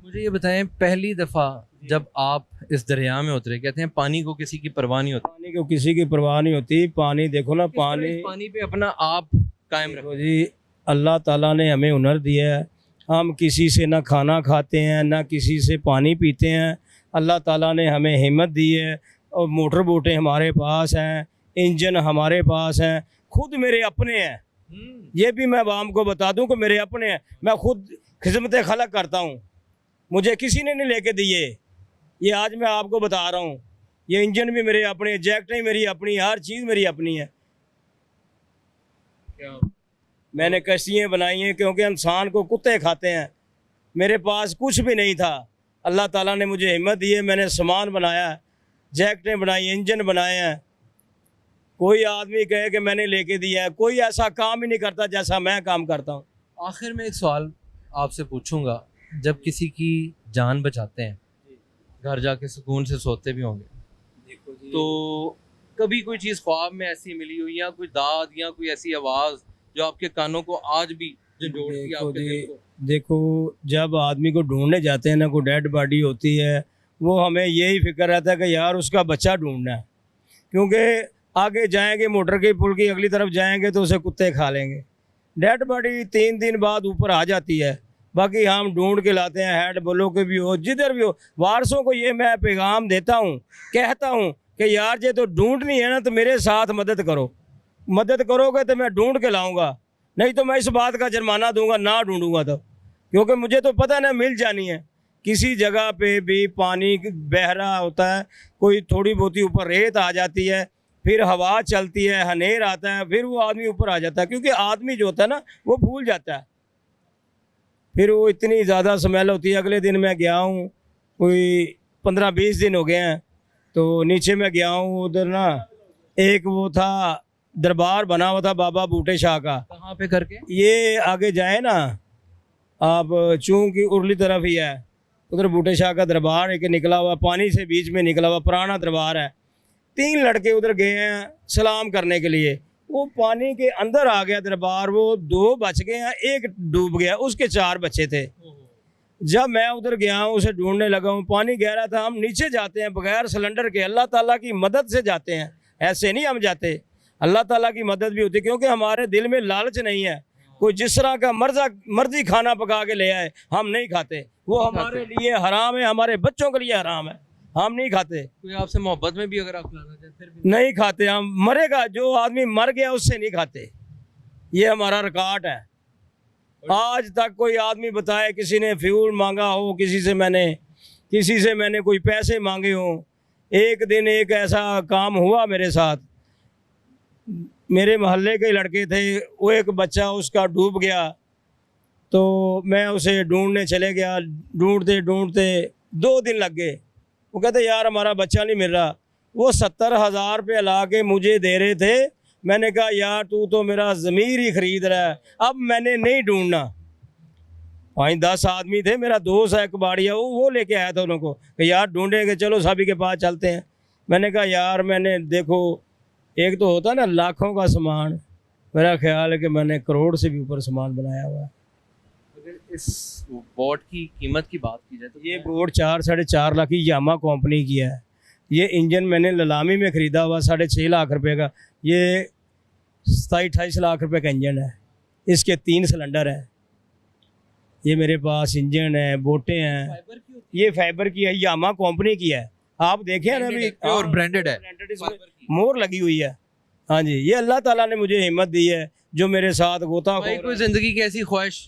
मुझे ये बताएं, पहली दफ़ा जब आप इस दरिया में उतरे, कहते हैं पानी को किसी की परवाह नहीं होती, पानी को किसी की परवाह नहीं होती। पानी देखो ना, किस तरह पानी इस पानी पे अपना आप कायम देखो रखो? जी, अल्लाह ताला ने हमें हुनर दिया है। हम किसी से ना खाना खाते हैं ना किसी से पानी पीते हैं। अल्लाह ताला ने हमें हिम्मत दी है और मोटर बोटें हमारे पास हैं, इंजन हमारे पास हैं, खुद मेरे अपने हैं। ये भी मैं आवाम को बता दूं कि मेरे अपने हैं। मैं खुद खिदमत खलक करता हूँ, मुझे किसी ने नहीं लेके दिए। ये आज मैं आपको बता रहा हूँ, ये इंजन भी मेरे अपने, जैकटें मेरी अपनी, हर चीज़ मेरी अपनी है। क्या मैंने कश्तियाँ बनाई हैं क्योंकि इंसान को कुत्ते खाते हैं। मेरे पास कुछ भी नहीं था, अल्लाह ताला ने मुझे हिम्मत दी है, मैंने सामान बनाया, जैकटें बनाई, इंजन बनाए हैं। कोई आदमी कहे कि मैंने लेके दिया है, कोई ऐसा काम ही नहीं करता जैसा मैं काम करता हूँ। आखिर में एक सवाल आपसे पूछूंगा, जब किसी की जान बचाते हैं, घर जाके सुकून से सोते भी होंगे, देखो जी, तो कभी कोई चीज़ ख्वाब में ऐसी मिली हुई या कोई दाद या कोई ऐसी आवाज़ जो आपके कानों को आज भी झंझोड़ती है, देखो आपके जी, दिल को? देखो जब आदमी को ढूंढने जाते हैं ना, कोई डेड बॉडी होती है, वो हमें यही फिक्र रहता है कि यार उसका बच्चा ढूंढना है। क्योंकि आगे जाएंगे, मोटर के पुल की अगली तरफ जाएंगे तो उसे कुत्ते खा लेंगे। डेड बॉडी 3 दिन बाद ऊपर आ जाती है, बाकी हम ढूंढ के लाते हैं। हेड बोलो के भी हो, जिधर भी हो, वारसों को ये मैं पैगाम देता हूँ, कहता हूँ कि यार ये तो ढूंढनी है ना, तो मेरे साथ मदद करो। मदद करोगे तो मैं ढूंढ के लाऊंगा, नहीं तो मैं इस बात का जुर्माना दूंगा ना ढूंढूंगा तो। क्योंकि मुझे तो पता है ना, मिल जानी है। किसी जगह पे भी पानी बह रहा होता है, कोई थोड़ी बहुत ही ऊपर रेत आ जाती है, फिर हवा चलती है, हनेर आता है, फिर वो आदमी ऊपर आ जाता है। क्योंकि आदमी जो होता है ना, वो भूल जाता है, फिर वो इतनी ज़्यादा स्मेल होती है। अगले दिन मैं गया हूँ, कोई 15-20 दिन हो गए हैं, तो नीचे मैं गया हूँ, उधर ना एक वो था, दरबार बना हुआ था बाबा बूटे शाह का। कहाँ पे करके? ये आगे जाए ना आप, चूंकि उर्ली तरफ ही है, उधर बूटे शाह का दरबार एक निकला हुआ, पानी से बीच में निकला हुआ पुराना दरबार है। 3 लड़के उधर गए हैं सलाम करने के लिए, वो पानी के अंदर आ गया दरबार, वो 2 बच गए हैं, एक डूब गया, उसके 4 बच्चे थे। जब मैं उधर गया हूँ, उसे ढूंढने लगा हूँ, पानी गहरा था। हम नीचे जाते हैं बगैर सिलेंडर के, अल्लाह ताला की मदद से जाते हैं, ऐसे नहीं हम जाते। अल्लाह ताला की मदद भी होती है, क्योंकि हमारे दिल में लालच नहीं है। कोई जिस तरह का मर्जी खाना पका के ले आए, हम नहीं खाते, वो हमारे लिए हराम है, हमारे बच्चों के लिए हराम है, हम नहीं खाते। कोई आपसे मोहब्बत में भी अगर आप खिलाना चाहें फिर भी? नहीं खाते हम, मरेगा जो आदमी मर गया उससे नहीं खाते, ये हमारा रिकॉर्ड है। आज तक कोई आदमी बताए किसी ने फ्यूल मांगा हो, किसी से मैंने कोई पैसे मांगे हों। एक दिन एक ऐसा काम हुआ मेरे साथ, मेरे मोहल्ले के लड़के थे, वो एक बच्चा उसका डूब गया, तो मैं उसे ढूंढने चले गया। ढूंढते ढूंढते 2 दिन लग गए। वो कहते यार हमारा बच्चा नहीं मिल रहा। वो 70,000 रुपये ला के मुझे दे रहे थे। मैंने कहा यार तू तो मेरा ज़मीर ही खरीद रहा है, अब मैंने नहीं ढूंढना। वहीं 10 आदमी थे, मेरा दोस्त है कबाड़िया, वो लेके आया था उनको कि यार ढूंढेंगे, चलो सभी के पास चलते हैं। मैंने कहा यार मैंने, देखो एक तो होता ना लाखों का सामान, मेरा ख्याल है कि मैंने करोड़ से भी ऊपर सामान बनाया हुआ है। अगर इस बोट की कीमत की बात की जाए तो ये बोट 4-4.5 लाख की यामा कंपनी की है। ये इंजन मैंने ललामी में ख़रीदा हुआ 6.5 लाख रुपए का। ये 27-28 लाख रुपए का इंजन है, इसके 3 सिलेंडर हैं। ये मेरे पास इंजन है, बोटें हैं। फाइबर की होती ये फाइबर की है, यामा कंपनी की है। आप देखें ना अभी, प्योर ब्रांडेड है, इसमें मोहर लगी हुई है। हाँ जी, ये अल्लाह ताला ने मुझे हिम्मत दी है, जो मेरे साथ गोता भाई कोई जिंदगी की ऐसी ख्वाहिश?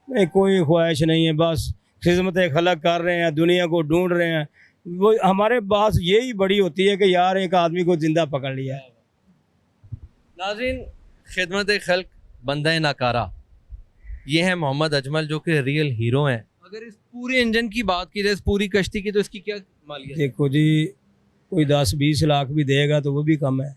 नहीं, कोई ख्वाहिश नहीं है, बस खिदमत खलक कर रहे हैं, दुनिया को ढूंढ रहे हैं। वो हमारे पास यही बड़ी होती है कि यार एक आदमी को जिंदा पकड़ लिया है। नाज़रीन, खिदमत खल्क बंदा नाकारा, ये है मोहम्मद अजमल, जो कि रियल हीरो हैं। अगर इस पूरे इंजन की बात की जाए, इस पूरी कश्ती की, तो इसकी क्या मालियत? देखो जी, कोई 10-20 लाख भी देगा तो वो भी कम है।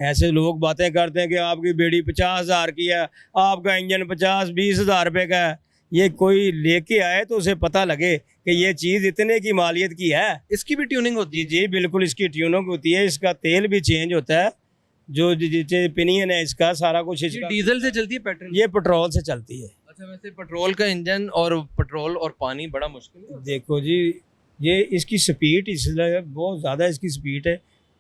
ऐसे लोग बातें करते हैं कि आपकी बेड़ी 50,000 की है, आपका इंजन 50-20 हज़ार रुपये का है। ये कोई लेके आए तो उसे पता लगे कि ये चीज़ इतने की मालियत की है। इसकी भी ट्यूनिंग होती जी जी बिल्कुल, इसकी ट्यूनिंग होती है, इसका तेल भी चेंज होता है, जो पिनियन है इसका, सारा कुछ है? इसका। डीजल से चलती है, पेट्रोल? ये पेट्रोल से चलती है। अच्छा, वैसे पेट्रोल का इंजन और पेट्रोल और पानी बड़ा मुश्किल है। देखो जी, ये इसकी स्पीड इसलिए बहुत ज़्यादा इसकी स्पीड है।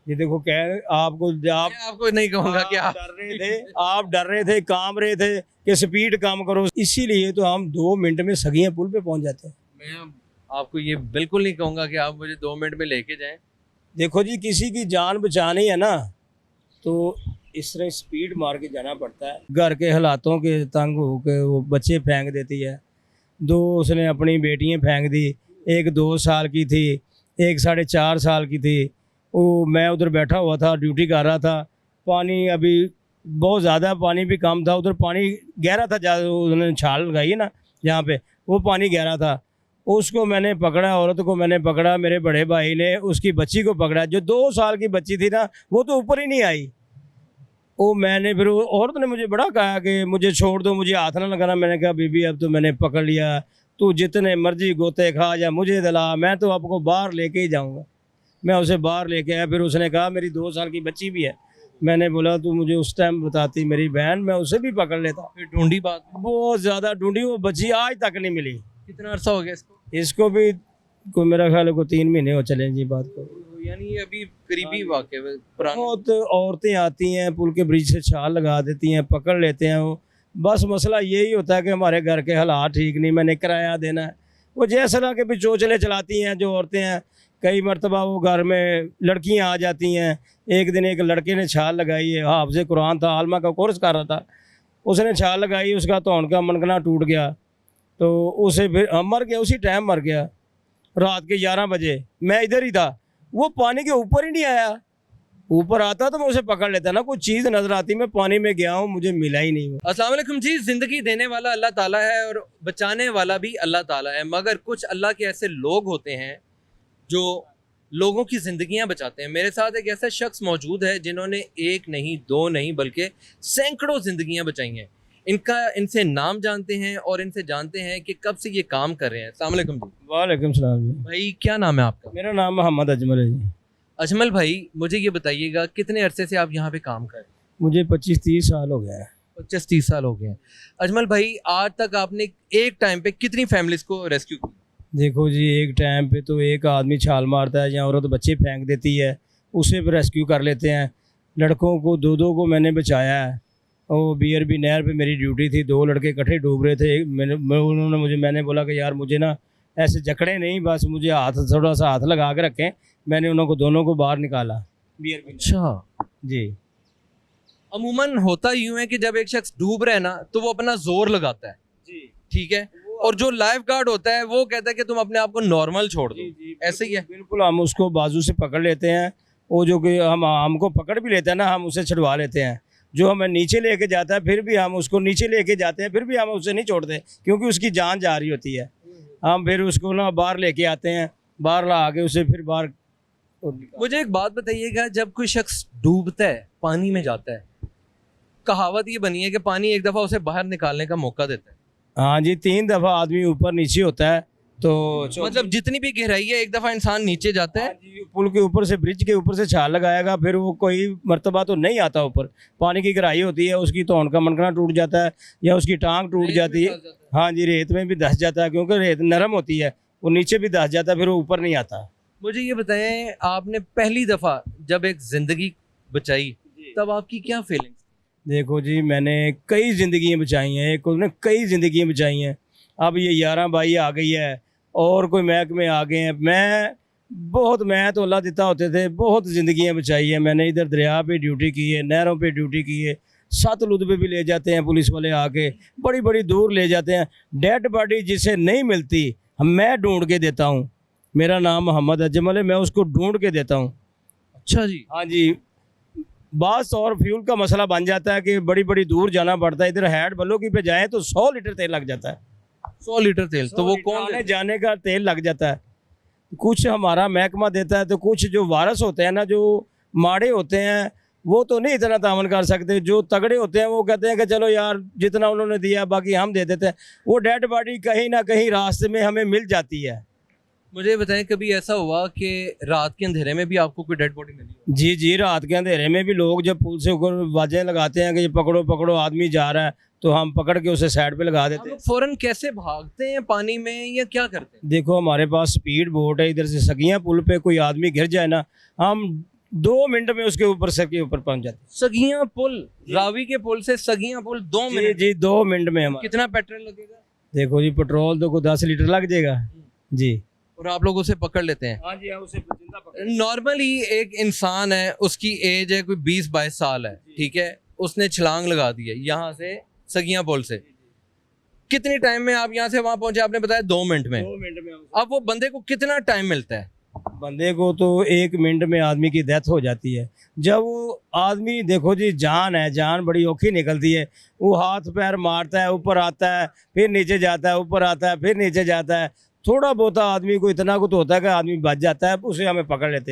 ये देखो क्या आपको आप मैं आपको नहीं कहूंगा कि आप डर रहे थे, आप डर रहे थे, काम रहे थे कि स्पीड कम करो, इसीलिए तो हम 2 मिनट में सगिया पुल पे पहुंच जाते हैं। मैं आपको ये बिल्कुल नहीं कहूंगा कि आप मुझे 2 मिनट में लेके जाएं। देखो जी, किसी की जान बचानी है ना तो इस तरह स्पीड मार के जाना पड़ता है। घर के हालातों के तंग हो के वो बच्चे फेंक देती है। दो उसने अपनी बेटियां फेंक दी, एक 2 साल की थी, एक 4.5 साल की थी। वो मैं उधर बैठा हुआ था, ड्यूटी कर रहा था। पानी अभी बहुत ज़्यादा, पानी भी कम था उधर, पानी गहरा था ज़्यादा, उन्होंने छाल लगाई है ना यहाँ पे, वो पानी गहरा था। उसको मैंने पकड़ा, औरत को मैंने पकड़ा, मेरे बड़े भाई ने उसकी बच्ची को पकड़ा। जो 2 साल की बच्ची थी ना, वो तो ऊपर ही नहीं आई। वो मैंने फिर, वो औरत ने मुझे बड़ा कहा कि मुझे छोड़ दो, मुझे हाथ ना लगाना। मैंने कहा बीबी अब तो मैंने पकड़ लिया, तू जितने मर्जी गोते खा जा, मुझे दिला, मैं तो आपको बाहर लेके ही जाऊंगा। मैं उसे बाहर लेके आया। फिर उसने कहा मेरी 2 साल की बच्ची भी है। मैंने बोला तू मुझे उस टाइम बताती मेरी बहन, मैं उसे भी पकड़ लेता। फिर ढूंढी बात, बहुत ज़्यादा ढूंढी, वो बच्ची आज तक नहीं मिली। कितना अरसा हो गया इसको? इसको भी को मेरा ख्याल है को 3 महीने हो चले जी बात को। यानी ये अभी करीबी वाक़या है, पुराना। बहुत औरतें आती हैं, पुल के ब्रिज से छाल लगा देती हैं, पकड़ लेते हैं वो। बस मसला यही होता है कि हमारे घर के हालात ठीक नहीं, मैंने किराया देना है। वो जैसा के भी चोचले चलाती हैं जो औरतें हैं। कई मरतबा वो घर में लड़कियां आ जाती हैं। एक दिन एक लड़के ने छाल लगाई है, हाफ़िज़ कुरान था, आलमा का कोर्स कर रहा था, उसने छाल लगाई, उसका धौन का मनगना टूट गया, तो उसे फिर मर गया, उसी टाइम मर गया। रात के 11 बजे मैं इधर ही था, वो पानी के ऊपर ही नहीं आया। ऊपर आता तो मैं उसे पकड़ लेता ना, कोई चीज़ नज़र आती, मैं पानी में गया हूँ, मुझे मिला ही नहीं। अस्सलाम वालेकुम जी। ज़िंदगी देने वाला अल्लाह ताला है और बचाने वाला भी अल्लाह ताला है, मगर कुछ अल्लाह के ऐसे लोग होते हैं जो लोगों की ज़िंदगियां बचाते हैं। मेरे साथ एक ऐसा शख्स मौजूद है जिन्होंने एक नहीं, दो नहीं, बल्कि सैकड़ों ज़िंदगियां बचाई हैं। इनसे नाम जानते हैं और इनसे जानते हैं कि कब से ये काम कर रहे हैं। अस्सलाम वालेकुम जी। वालेकुम सलाम जी। भाई क्या नाम है आपका? मेरा नाम मोहम्मद अजमल है जी। अजमल भाई, मुझे ये बताइएगा कितने अरसे से आप यहाँ पे काम कर रहे हैं? मुझे 25-30 साल हो गए हैं। 25-30 साल हो गए हैं। अजमल भाई, आज तक आपने एक टाइम पे कितनी फैमिलीज को रेस्क्यू किया? देखो जी, एक टाइम पे तो एक आदमी छाल मारता है या औरत बच्चे फेंक देती है, उसे भी रेस्क्यू कर लेते हैं। लड़कों को दो को मैंने बचाया है। वो BRB नहर पे मेरी ड्यूटी थी, 2 लड़के इकट्ठे डूब रहे थे। मैंने बोला कि यार मुझे ना ऐसे जकड़े नहीं, बस मुझे हाथ थोड़ा सा हाथ लगा के रखें। मैंने उनको दोनों को बाहर निकाला BRB। अच्छा जी। अमूमन होता यूं है कि जब एक शख्स डूब रहा है ना तो वो अपना जोर लगाता है, जी ठीक है, और जो लाइफ गार्ड होता है वो कहता है कि तुम अपने आप को नॉर्मल छोड़ दो। ऐसे ही है। बिल्कुल, हम उसको बाजू से पकड़ लेते हैं। वो जो कि हमको पकड़ भी लेते हैं ना, हम उसे छुड़वा लेते हैं। जो हमें नीचे लेके जाता है फिर भी हम उसको नीचे लेके जाते हैं, फिर भी हम उसे नहीं छोड़ते, क्योंकि उसकी जान जा रही होती है। हम फिर उसको ना बाहर लेके आते हैं, बाहर ला के उसे फिर बाहर। मुझे एक बात बताइएगा, जब कोई शख्स डूबता है, पानी में जाता है, कहावत ये बनी है कि पानी एक दफ़ा उसे बाहर निकालने का मौका देता है। हाँ जी, 3 दफ़ा आदमी ऊपर नीचे होता है, तो मतलब जितनी भी गहराई है एक दफ़ा इंसान नीचे जाता है। हाँ जी, पुल के ऊपर से, ब्रिज के ऊपर से छाल लगाएगा, फिर वो कोई मर्तबा तो नहीं आता ऊपर। पानी की गहराई होती है, उसकी धौन का मनगना टूट जाता है या उसकी टांग टूट जाती है। हाँ जी, रेत में भी धंस जाता है, क्योंकि रेत नरम होती है, वो नीचे भी धंस जाता है, फिर वो ऊपर नहीं आता। मुझे ये बताएं, आपने पहली दफ़ा जब एक ज़िंदगी बचाई तब आपकी क्या फीलिंग्स? देखो जी, मैंने कई ज़िंदगियाँ बचाई हैं, एक ने कई ज़िंदगियाँ बचाई हैं। अब ये 11 बाई आ गई है और कोई महकमे आ गए हैं। मैं तो अल्लाह देता होते थे, बहुत ज़िंदगियाँ बचाई हैं मैंने। इधर दरिया पे ड्यूटी की है, नहरों पे ड्यूटी की है, सतलुज पे भी ले जाते हैं पुलिस वाले आके, बड़ी बड़ी दूर ले जाते हैं। डेड बॉडी जिसे नहीं मिलती मैं ढूंढ के देता हूँ। मेरा नाम मोहम्मद अजमल है, मैं उसको ढूंढ के देता हूँ। अच्छा जी। हाँ जी, बस और फ्यूल का मसला बन जाता है कि बड़ी बड़ी दूर जाना पड़ता है। इधर हैड बलोगी पे जाएँ तो 100 लीटर तेल लग जाता है। 100 लीटर तेल तो वो कौन आने जाने का तेल लग जाता है। कुछ हमारा महकमा देता है, तो कुछ जो वारस होते हैं ना, जो माड़े होते हैं, वो तो नहीं इतना तामन कर सकते। जो तगड़े होते हैं वो कहते हैं कि चलो यार जितना उन्होंने दिया बाकी हम दे देते हैं। वो डेड बॉडी कहीं ना कहीं रास्ते में हमें मिल जाती है। मुझे ये बताएं, कभी ऐसा हुआ कि रात के अंधेरे में भी आपको कोई डेड बॉडी मिली हो? जी जी, रात के अंधेरे में भी लोग जब पुल से ऊपर आवाजें लगाते हैं कि ये पकड़ो पकड़ो आदमी जा रहा है, तो हम पकड़ के उसे साइड पे लगा आप देते हैं। लोग फौरन कैसे भागते हैं पानी में या क्या करते हैं? देखो हमारे पास स्पीड बोट है, इधर से सगिया पुल पे कोई आदमी गिर जाए ना, हम 2 मिनट में उसके ऊपर सर के ऊपर पहुंच जाते सगिया पुल, रावी के पुल से सगिया पुल 2 हैं। जी मिनट? जी, 2 मिनट में हम। कितना पेट्रोल लगेगा? देखो जी, पेट्रोल तो कोई 10 लीटर लग जाएगा जी। और आप लोग उसे पकड़ लेते हैं? हाँ जी, हाँ, उसे जिंदा पकड़। नॉर्मली एक इंसान है, उसकी एज है कोई 20-22 साल है, ठीक है, उसने छलांग लगा दी है यहाँ से सगिया पुल से। कितनी टाइम में आप यहाँ से वहां पहुंचे? आपने बताया 2 मिनट में। 2 मिनट में हम। अब वो बंदे को कितना टाइम मिलता है? बंदे को तो 1 मिनट में आदमी की डेथ हो जाती है। जब वो आदमी, देखो जी, जान है, जान बड़ी औखी निकलती है। वो हाथ पैर मारता है, ऊपर आता है, फिर नीचे जाता है, ऊपर आता है, फिर नीचे जाता है। थोड़ा बहुत आदमी को इतना कुछ होता है कि आदमी बच जाता है, उसे हमें पकड़ लेते हैं।